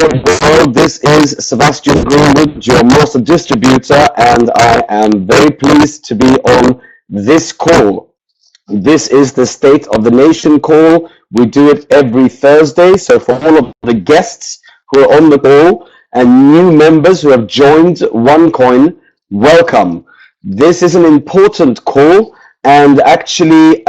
world. This is Sebastian Greenwood, your master distributor, and I am very pleased to be on this call. This is the State of the Nation call. We do it every Thursday. So for all of the guests who are on the call and new members who have joined OneCoin, welcome. This is an important call, and actually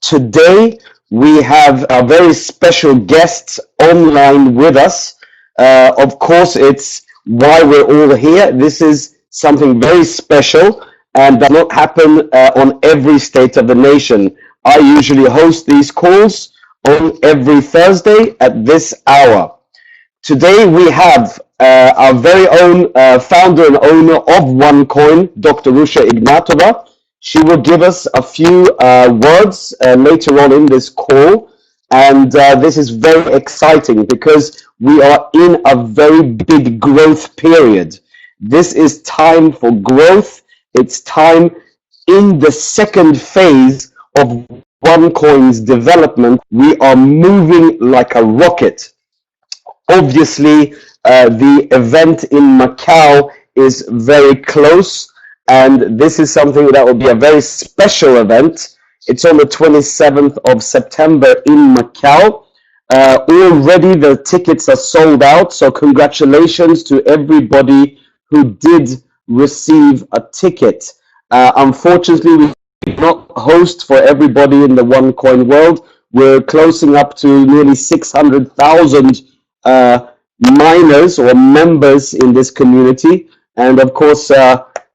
today we have a very special guest online with us. Of course, it's why we're all here. This is something very special and does not happen on every State of the Nation. I usually host these calls on every Thursday at this hour. Today we have our very own founder and owner of OneCoin, Dr. Rusha Ignatova. She will give us a few words later on in this call. And this is very exciting because we are in a very big growth period. This is time for growth. It's time in the second phase of OneCoin's development. We are moving like a rocket. Obviously, the event in Macau is very close, and this is something that will be a very special event. It's on the 27th of September in Macau. Already the tickets are sold out, so congratulations to everybody who did receive a ticket. Unfortunately, we cannot host for everybody in the OneCoin world. We're closing up to nearly 600,000 miners or members in this community, and of course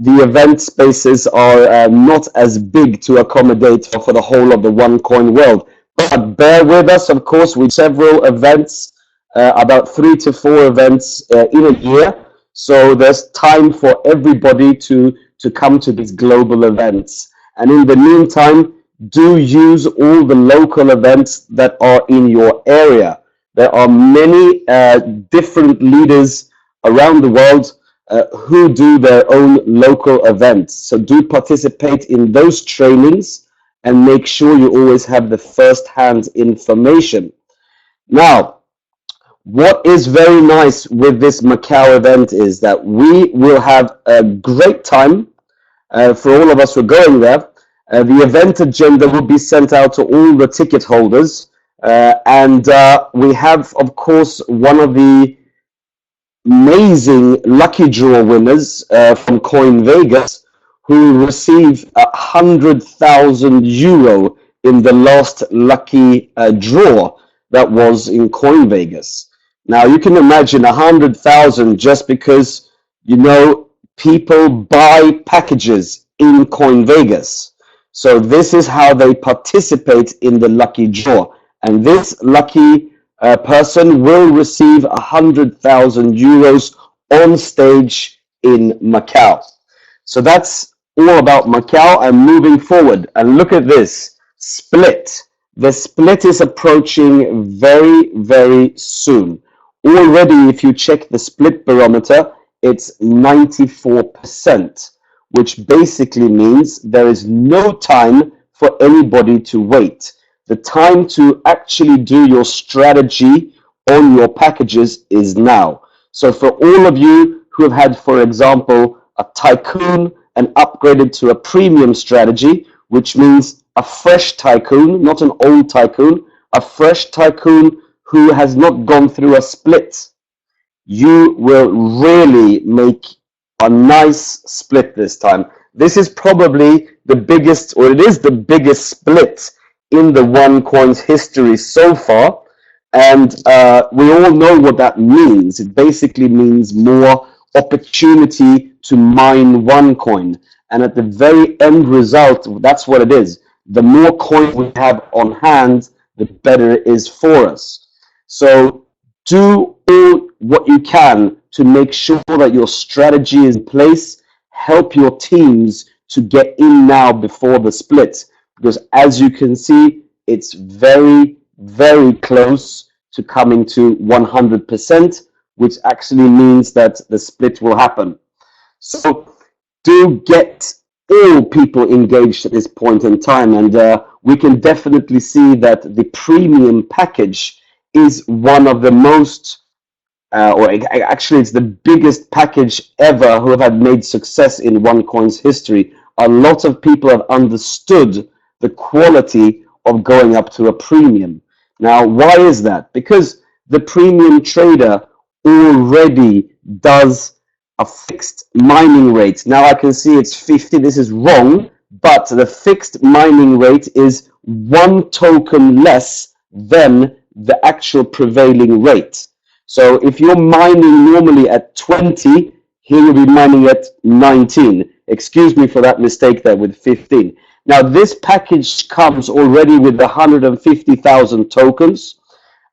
the event spaces are not as big to accommodate for the whole of the OneCoin world. But bear with us, of course, with several events, about 3 to 4 events in a year. So there's time for everybody to come to these global events. And in the meantime, do use all the local events that are in your area. There are many different leaders around the world who do their own local events. So do participate in those trainings and make sure you always have the first-hand information. Now, what is very nice with this Macau event is that we will have a great time for all of us who are going there. The event agenda will be sent out to all the ticket holders. And we have, of course, one of the amazing lucky draw winners from Coin Vegas who received €100,000 in the last lucky draw that was in Coin Vegas. Now you can imagine 100,000 just because, you know, people buy packages in Coin Vegas. So this is how they participate in the lucky draw. And this lucky person will receive €100,000 on stage in Macau. So that's all about Macau. And moving forward, and look at this split. The split is approaching very, very soon. Already, if you check the split barometer, it's 94%, which basically means there is no time for anybody to wait. The time to actually do your strategy on your packages is now. So for all of you who have had, for example, a tycoon and upgraded to a premium strategy, which means a fresh tycoon, not an old tycoon, a fresh tycoon who has not gone through a split, you will really make a nice split this time. This is probably the biggest, or it is the biggest split in the OneCoin's history so far, and we all know what that means. It basically means more opportunity to mine OneCoin, and at the very end result, that's what it is. The more coin we have on hand, the better it is for us. So do all what you can to make sure that your strategy is in place. Help your teams to get in now before the split, because as you can see, it's very, very close to coming to 100%, which actually means that the split will happen. So do get all people engaged at this point in time, and we can definitely see that the premium package is one of the most actually it's the biggest package ever who have had made success in OneCoin's history. A lot of people have understood the quality of going up to a premium. Now, why is that? Because the premium trader already does a fixed mining rate. Now I can see it's 50. This is wrong, but the fixed mining rate is one token less than the actual prevailing rate. So if you're mining normally at 20, here you'll be mining at 19. Excuse me for that mistake there with 15. Now this package comes already with 150,000 tokens.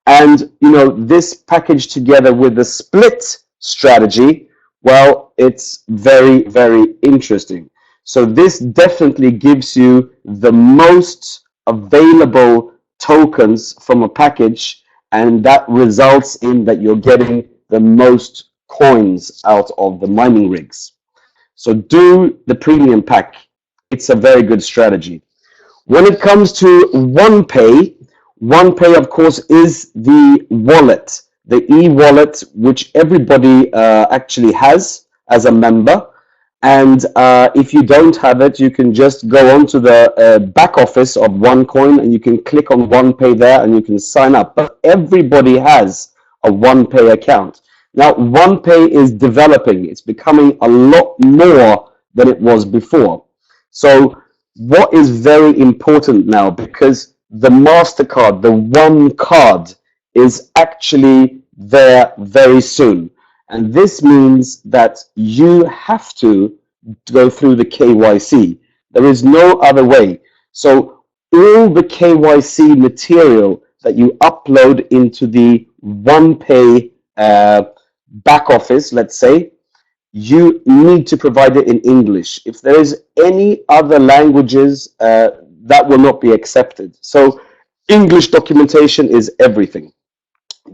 And this package together with the split strategy, well, it's very, very interesting. So this definitely gives you the most available tokens from a package, and that results in that you're getting the most coins out of the mining rigs. So do the premium pack. It's a very good strategy. When it comes to OnePay, OnePay, of course, is the wallet, the e-wallet, which everybody actually has as a member. And if you don't have it, you can just go onto the back office of OneCoin and you can click on OnePay there and you can sign up. But everybody has a OnePay account. Now, OnePay is developing. It's becoming a lot more than it was before. So what is very important now, because the MasterCard, the one card, is actually there very soon. And this means that you have to go through the KYC. There is no other way. So all the KYC material that you upload into the OnePay back office, let's say, you need to provide it in English. If there is any other languages, that will not be accepted. So English documentation is everything.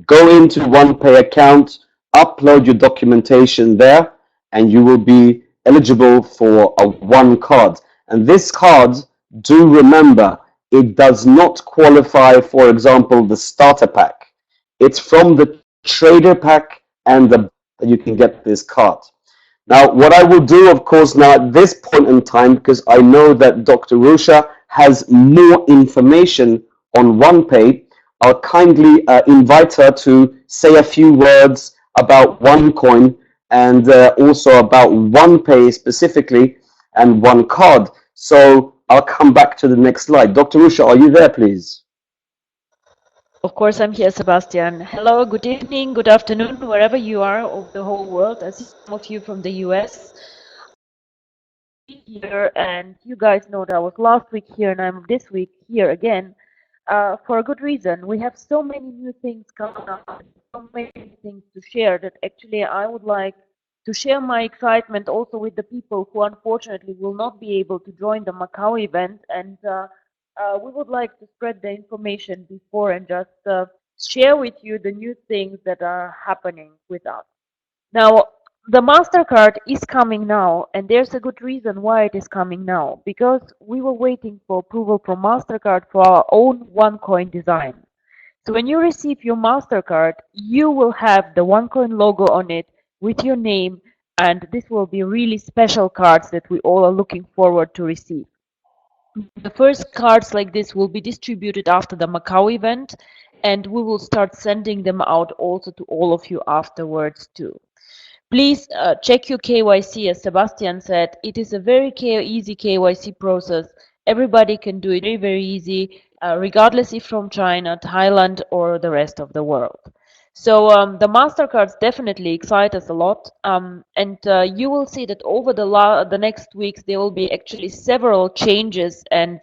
Go into OnePay account, upload your documentation there, and you will be eligible for a one card. And this card, do remember, it does not qualify, for example, the starter pack. It's from the trader pack and the that you can get this card. Now, what I will do, of course, now at this point in time, because I know that Dr. Rusha has more information on OnePay, I'll kindly invite her to say a few words about OneCoin and also about OnePay specifically and OneCard. So I'll come back to the next slide. Dr. Rusha, are you there, please? Of course, I'm here, Sebastian. Hello, good evening, good afternoon, wherever you are of the whole world. I see some of you from the US here, and you guys know that I was last week here and I'm this week here again for a good reason. We have so many new things coming up, so many things to share that actually I would like to share my excitement also with the people who unfortunately will not be able to join the Macau event, and we would like to spread the information before and just share with you the new things that are happening with us. Now, the MasterCard is coming now, and there's a good reason why it is coming now, because we were waiting for approval from MasterCard for our own OneCoin design. So when you receive your MasterCard, you will have the OneCoin logo on it with your name, and this will be really special cards that we all are looking forward to receive. The first cards like this will be distributed after the Macau event, and we will start sending them out also to all of you afterwards too. Please check your KYC, as Sebastian said. It is a very easy KYC process. Everybody can do it very, very easy, regardless if from China, Thailand, or the rest of the world. So the MasterCards definitely excite us a lot, and you will see that over the next weeks there will be actually several changes and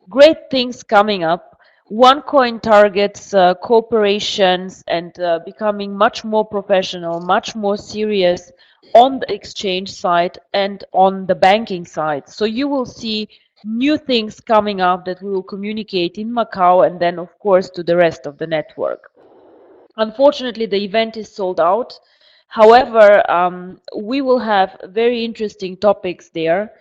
great things coming up. OneCoin targets corporations and becoming much more professional, much more serious on the exchange side and on the banking side. So you will see new things coming up that we will communicate in Macau and then, of course, to the rest of the network. Unfortunately, the event is sold out. However, we will have very interesting topics there.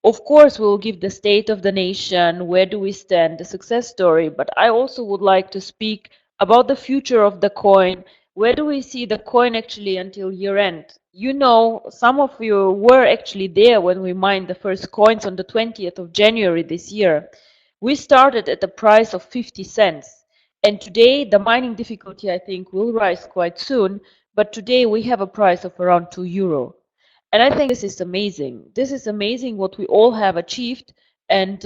Of course, we will give the state of the nation, where do we stand, the success story, but I also would like to speak about the future of the coin, where do we see the coin actually until year end? You know, some of you were actually there when we mined the first coins on the 20th of January this year. We started at the price of 50 cents. And today the mining difficulty, I think, will rise quite soon. But today we have a price of around €2. And I think this is amazing. This is amazing what we all have achieved. And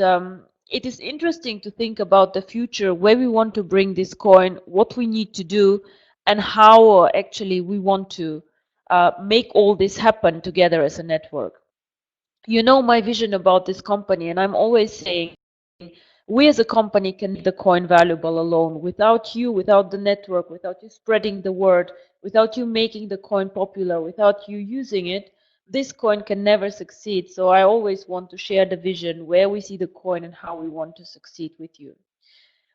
it is interesting to think about the future, where we want to bring this coin, what we need to do, and how actually we want to make all this happen together as a network. You know my vision about this company, and I'm always saying we as a company can make the coin valuable alone. Without you, without the network, without you spreading the word, without you making the coin popular, without you using it, this coin can never succeed. So I always want to share the vision, where we see the coin and how we want to succeed with you.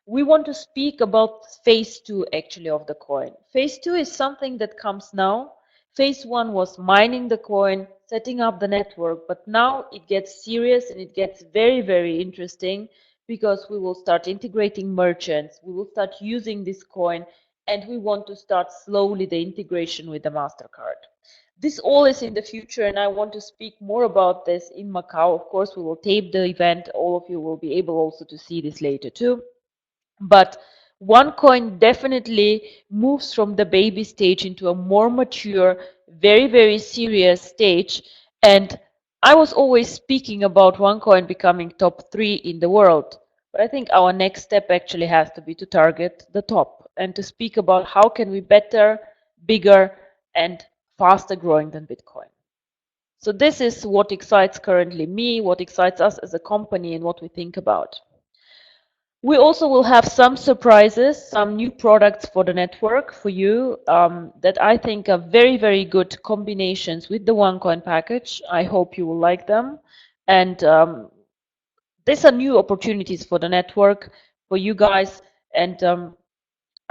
We want to speak about phase two actually of the coin. Phase two is something that comes now. Phase one was mining the coin, setting up the network, but now it gets serious and it gets very, very interesting, because we will start integrating merchants, we will start using this coin, and we want to start slowly the integration with the MasterCard. This all is in the future, and I want to speak more about this in Macau. Of course, we will tape the event. All of you will be able also to see this later too. But OneCoin definitely moves from the baby stage into a more mature, very, very serious stage. And I was always speaking about OneCoin becoming top 3 in the world. But I think our next step actually has to be to target the top and to speak about how can we better, bigger, and faster growing than Bitcoin. So this is what excites currently me, what excites us as a company, and what we think about. We also will have some surprises, some new products for the network for you that I think are very, very good combinations with the OneCoin package. I hope you will like them. And these are new opportunities for the network, for you guys, and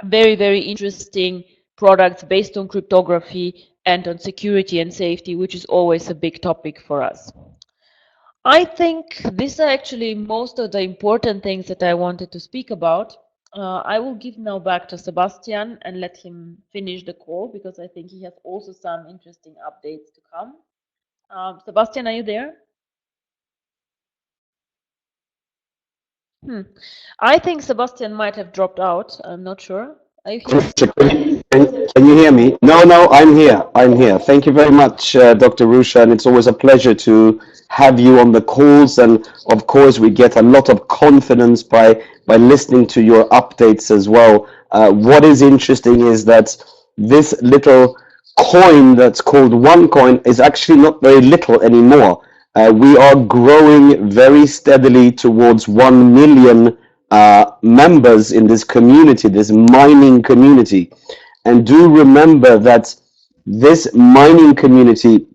very, very interesting products based on cryptography and on security and safety, which is always a big topic for us. I think these are actually most of the important things that I wanted to speak about. I will give now back to Sebastian and let him finish the call, because I think he has also some interesting updates to come. Sebastian, are you there? I think Sebastian might have dropped out. I'm not sure. Are you here? Can you hear me? No, I'm here. I'm here. Thank you very much, Dr. Rusha, and it's always a pleasure to have you on the calls. And of course, we get a lot of confidence by listening to your updates as well. What is interesting is that this little coin that's called OneCoin is actually not very little anymore. We are growing very steadily towards 1 million members in this community, this mining community. And do remember that this mining community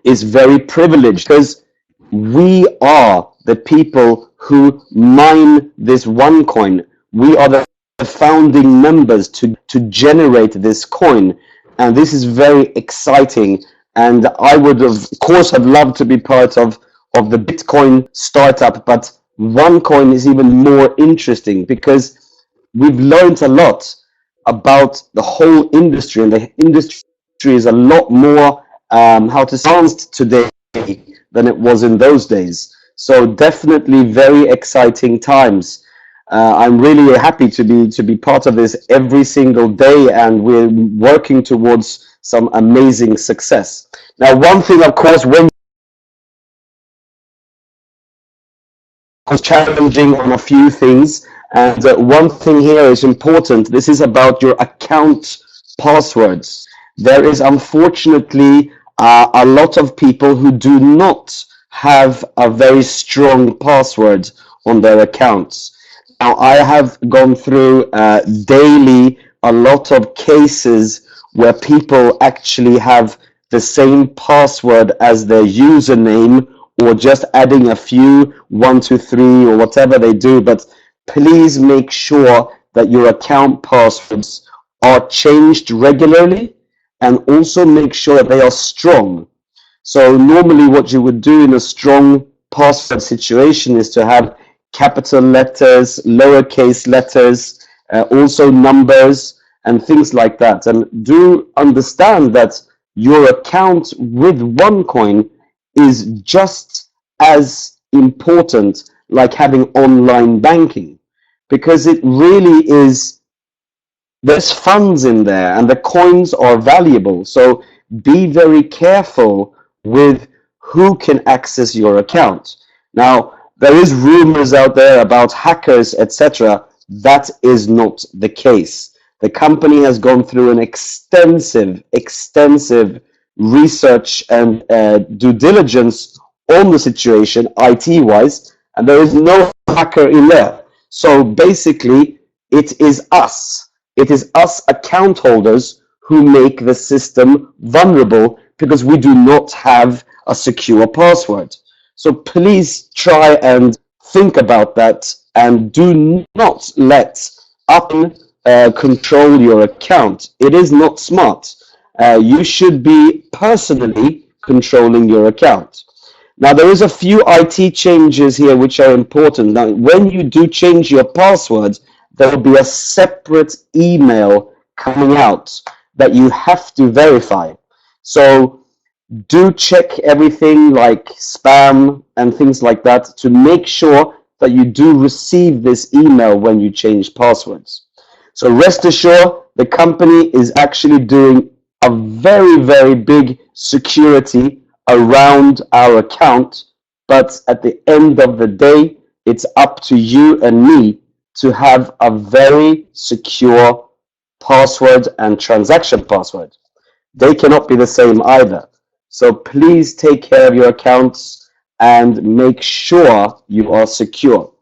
is very privileged, because we are the people who mine this OneCoin. We are the founding members to generate this coin. And this is very exciting. And I would, of course, have loved to be part of the Bitcoin startup, but OneCoin is even more interesting, because we've learned a lot about the whole industry, and the industry is a lot more how to advanced today than it was in those days. So definitely very exciting times. I'm really happy to be part of this every single day, and we're working towards some amazing success. Now, one thing, of course, when was challenging on a few things, and one thing here is important. This is about your account passwords. There is unfortunately a lot of people who do not have a very strong password on their accounts. Now, I have gone through daily a lot of cases where people actually have the same password as their username, or just adding a few 1, 2, 3 or whatever they do. But please make sure that your account passwords are changed regularly, and also make sure that they are strong. So normally what you would do in a strong password situation is to have capital letters, lowercase letters, also numbers, and things like that. And do understand that your account with OneCoin is just as important like having online banking, because it really is, there's funds in there and the coins are valuable. So be very careful with who can access your account. Now, there is rumors out there about hackers, etc. That is not the case. The company has gone through an extensive research and due diligence on the situation, IT wise, and there is no hacker in there. So basically, it is us. It is us account holders who make the system vulnerable because we do not have a secure password. So please try and think about that and do not let Apple control your account. It is not smart. You should be personally controlling your account. Now, there is a few IT changes here which are important. Now, when you do change your password, there will be a separate email coming out that you have to verify. So do check everything like spam and things like that to make sure that you do receive this email when you change passwords. So rest assured, the company is actually doing a very big security around our account. But at the end of the day, it's up to you and me to have a very secure password and transaction password. They cannot be the same either. So please take care of your accounts and make sure you are secure.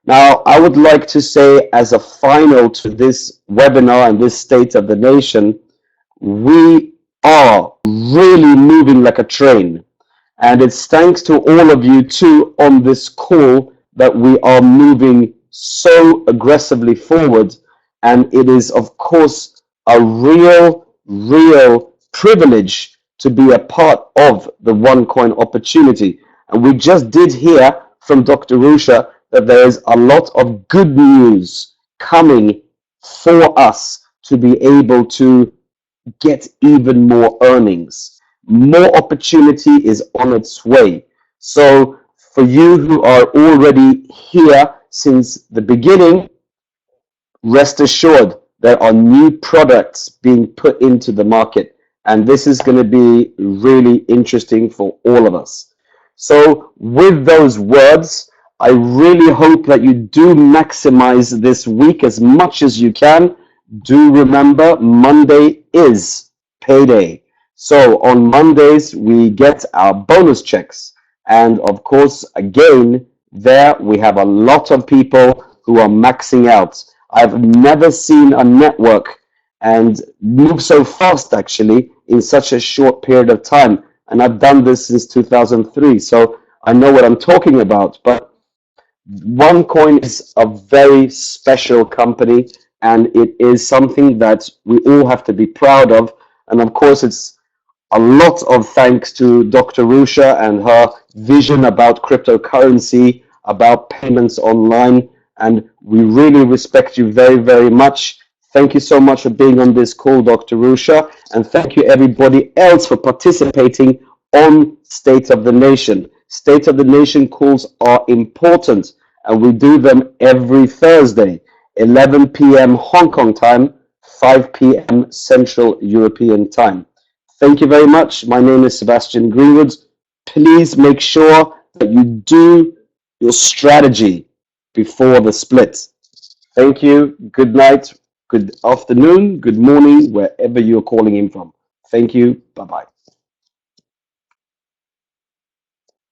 Now, I would like to say, as a final to this webinar and this State of the Nation, we are really moving like a train. And it's thanks to all of you too on this call that we are moving so aggressively forward. And it is, of course, a real privilege to be a part of the OneCoin opportunity. And we just did hear from Dr. Rusha that there is a lot of good news coming for us to be able to get even more earnings. More opportunity is on its way. So for you who are already here since the beginning, rest assured there are new products being put into the market, and this is going to be really interesting for all of us. So with those words, I really hope that you do maximize this week as much as you can. Do remember, Monday is payday. So on Mondays, we get our bonus checks. And of course, again, there we have a lot of people who are maxing out. I've never seen a network and move so fast, actually, in such a short period of time. And I've done this since 2003, so I know what I'm talking about. But OneCoin is a very special company, and it is something that we all have to be proud of. And of course, it's a lot of thanks to Dr. Rusha and her vision about cryptocurrency, about payments online. And we really respect you very much. Thank you so much for being on this call, Dr. Rusha. And thank you everybody else for participating on State of the Nation. State of the Nation calls are important, and we do them every Thursday, 11 p.m. Hong Kong time, 5 p.m. Central European time. Thank you very much. My name is Sebastian Greenwood. Please make sure that you do your strategy before the split. Thank you. Good night, good afternoon, good morning, wherever you're calling in from. Thank you. Bye-bye.